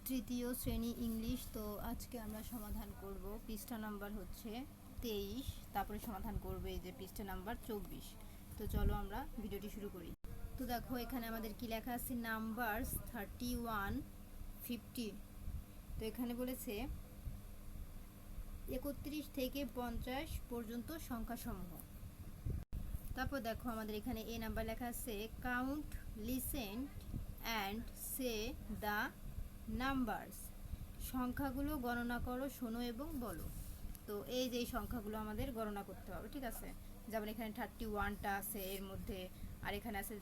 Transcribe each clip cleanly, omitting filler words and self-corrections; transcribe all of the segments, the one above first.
তৃতীয় শ্রেণী ইংলিশ। তো আজকে আমরা সমাধান করব পৃষ্ঠা নাম্বার হচ্ছে 23, তারপরে সমাধান করবে এই যে পৃষ্ঠা নাম্বার 24। তো চলো আমরা ভিডিওটি শুরু করি। তো দেখো এখানে আমাদের কি লেখা আছে, নাম্বারস 31, 50। তো এখানে বলেছে 31 থেকে 50 পর্যন্ত সংখ্যাসমূহ। তারপর দেখো আমাদের এখানে এ নাম্বার লেখা আছে, count, listen and say the numbers. সংখ্যাগুলো গণনা করো, শোনো এবং বলো। তো এই যে সংখ্যাগুলো আমাদের গণনা করতে হবে, ঠিক আছে। যেমন এখানে 31টা আছে এর মধ্যে, আর এখানে আছে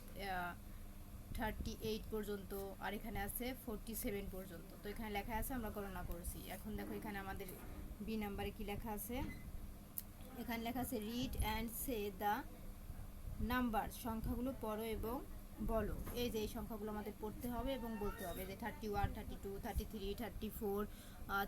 38 পর্যন্ত, আর এখানে আছে 47 পর্যন্ত। তো এখানে লেখা আছে, আমরা গণনা করছি। এখন দেখো এখানে আমাদের বি নাম্বারে কি লেখা আছে, এখানে লেখা আছে read and say the number. সংখ্যাগুলো পড়ো এবং বলো। এই যে এই সংখ্যাগুলো আমাদের পড়তে হবে এবং বলতে হবে, যে 31, 32, 33, 34,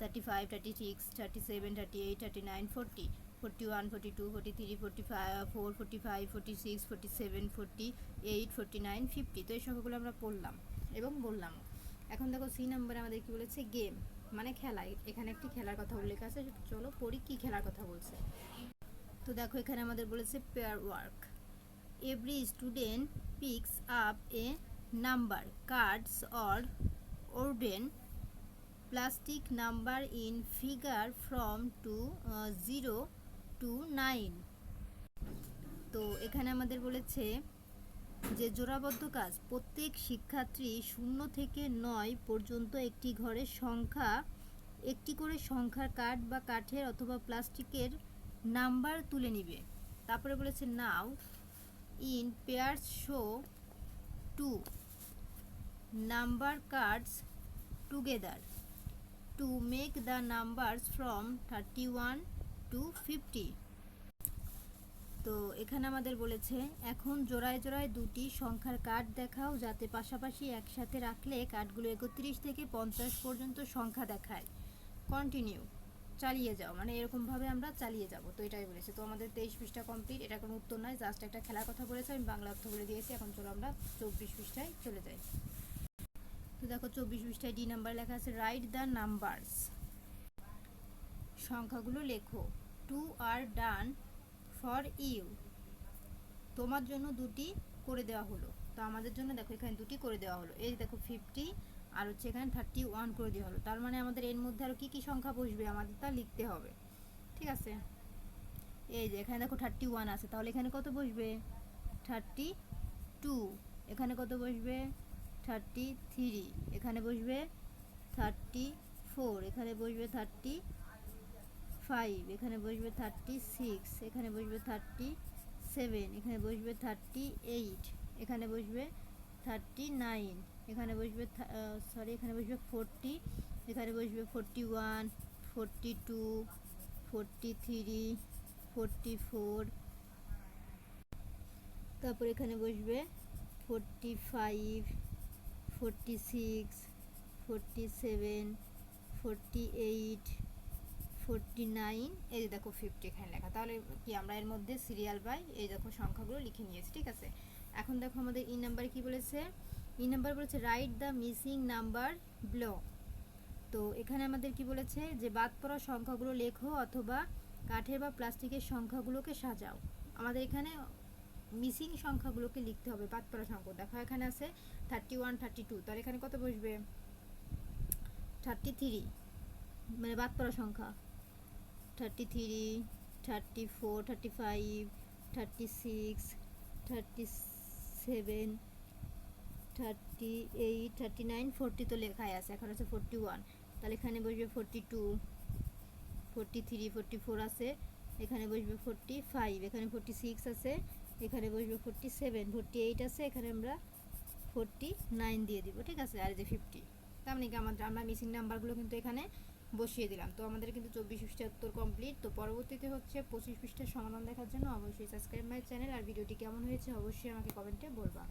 35, 36, 37, 38, 39, 40, 41, 42, 43, 45, 45, 46, 47, 48, 49, 50। তো এই সংখ্যাগুলো আমরা পড়লাম এবং বললাম। এখন দেখো সি নাম্বারে আমাদের কি বলেছে, গেম মানে খেলা। এখানে একটি খেলার কথা উল্লেখ আছে, চলো পড়ি কি খেলার কথা বলছে। তো দেখো এখানে আমাদের বলেছে pair work. Every student picks up a number, cards or wooden plastic number in figure from 0 to 9. তো এখানে আমাদের বলেছে যে জোড়াবদ্ধ কাজ, প্রত্যেক শিক্ষার্থী 0 থেকে 9 পর্যন্ত একটি ঘরের সংখ্যা, একটি করে সংখ্যার কার্ড বা কাঠের অথবা প্লাস্টিকের নাম্বার তুলে নিবে। তারপরে বলেছে নাও in pairs show 2 number cards together to make the numbers from 31 to 50. তো এখানে আমাদের বলেছে, এখন জোড়ায় জোড়ায় দুটি সংখ্যার কার্ড দেখাও, যাতে পাশাপাশি একসাথে রাখলে কার্ডগুলো 31 থেকে 50 পর্যন্ত সংখ্যা দেখায়। কন্টিনিউ, চালিয়ে যাও, মানে এরকমভাবে আমরা চালিয়ে যাব। তো এটাই বলেছে। তো আমাদের 23 পৃষ্ঠা কমপ্লিট। এটা কোনো উত্তর নয়, জাস্ট একটা খেলার কথা বলেছে, আমি বাংলা অর্থ বলে দিয়েছি। এখন চলো আমরা 24 পৃষ্ঠায় চলে যাই। তো দেখো 24 পৃষ্ঠায় ডি নাম্বার লেখা আছে, রাইট দ্য নাম্বারস। সংখ্যাগুলো লেখো। 2 আর ডান ফর ইউ, তোমার জন্য দুটি করে দেওয়া হলো। তো আমাদের জন্য দেখো এখানে দুটি করে দেওয়া হলো। এই দেখো 50 আর হচ্ছে এখানে 31 করে দেওয়া হলো। তার মানে আমাদের এর মধ্যে আরও কী কী সংখ্যা বসবে আমাদের তা লিখতে হবে, ঠিক আছে। এই যে এখানে দেখো 31 আছে, তাহলে এখানে কত বসবে, 32। এখানে কত বসবে, 33। এখানে বসবে 34। এখানে বসবে 35। এখানে বসবে 36। এখানে বসবে 37। এখানে বসবে 38। এখানে বসবে 39। এখানে বসবে এখানে বসবে 40। এখানে বসবে 41, 42, 43, 44। তারপর এখানে বসবে 45, 46, 47, 48, 49। এই যে দেখো 50 এখানে লেখা। তাহলে কি আমরা এর মধ্যে সিরিয়াল বাই এই দেখো সংখ্যাগুলো লিখে নিয়েছি, ঠিক আছে। এখন দেখো আমাদের ই নাম্বারে কি বলেছে, ই নাম্বার বলেছে write the missing number below. তো এখানে আমাদের কি বলেছে, যে বাদ পড়া সংখ্যাগুলো লেখো অথবা কাঠের বা প্লাস্টিকের সংখ্যাগুলোকে সাজাও। আমাদের এখানে মিসিং সংখ্যাগুলোকে লিখতে হবে, বাদ পড়া সংখ্যা। দেখো এখানে আছে 31, 32, তাহলে এখানে কত বসবে, 33, মানে বাদ পড়া সংখ্যা। 33, 34, 35, 36, 37, 38, 39, 40 তো লেখাই আছে। এখন আছে 41, তাহলে এখানে বসবে 42, 43, 44 আছে। এখানে বসবে 45, এখানে 46 আছে। এখানে বসবে 47, 48 আছে। এখানে আমরা 49 দিয়ে দিব, ঠিক আছে। আর যে 50, তার মানে কি আমরা মিসিং নাম্বারগুলো কিন্তু এখানে বসিয়ে দিলাম। তো আমাদের কিন্তু 24 পৃষ্ঠার উত্তর কমপ্লিট। তো পরবর্তীতে হচ্ছে 25 পৃষ্ঠার সমাধান দেখার জন্য অবশ্যই সাবস্ক্রাইব মাই চ্যানেল। আর ভিডিওটি কেমন হয়েছে অবশ্যই আমাকে কমেন্টে বলবা।